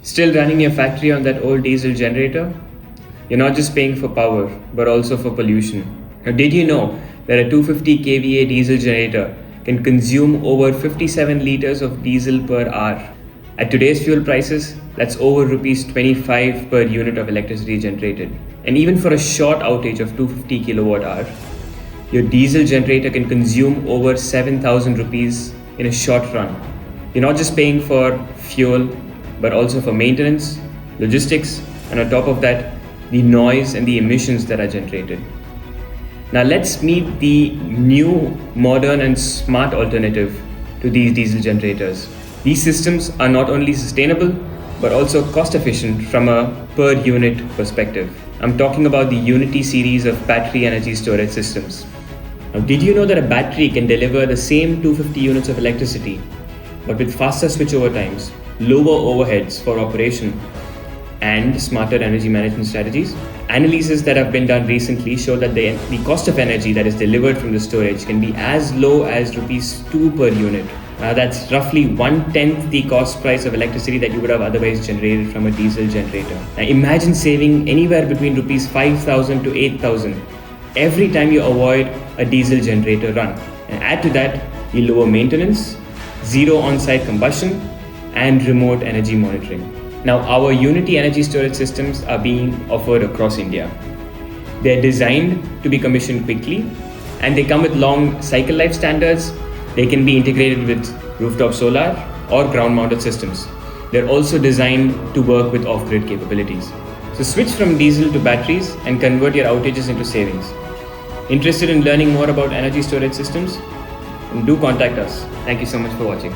Still running your factory on that old diesel generator? You're not just paying for power, but also for pollution. Now, did you know that a 250 kVA diesel generator can consume over 57 liters of diesel per hour? At today's fuel prices, that's over rupees 25 per unit of electricity generated. And even for a short outage of 250 kilowatt hour, your diesel generator can consume over 7,000 rupees in a short run. You're not just paying for fuel, but also for maintenance, logistics, and on top of that, the noise and the emissions that are generated. Now let's meet the new, modern and smart alternative to these diesel generators. These systems are not only sustainable, but also cost efficient from a per unit perspective. I'm talking about the Unity series of battery energy storage systems. Now, did you know that a battery can deliver the same 250 units of electricity, but with faster switchover times, lower overheads for operation, and smarter energy management strategies? Analyses that have been done recently show that the cost of energy that is delivered from the storage can be as low as rupees 2 per unit. Now that's roughly 1/10 the cost price of electricity that you would have otherwise generated from a diesel generator. Now imagine saving anywhere between rupees 5,000 to 8,000 every time you avoid a diesel generator run. And add to that the lower maintenance, zero on-site combustion, and remote energy monitoring. Now, our Unity energy storage systems are being offered across India. They're designed to be commissioned quickly, and they come with long cycle life standards. They can be integrated with rooftop solar or ground-mounted systems. They're also designed to work with off-grid capabilities. So switch from diesel to batteries and convert your outages into savings. Interested in learning more about energy storage systems? Then do contact us. Thank you so much for watching.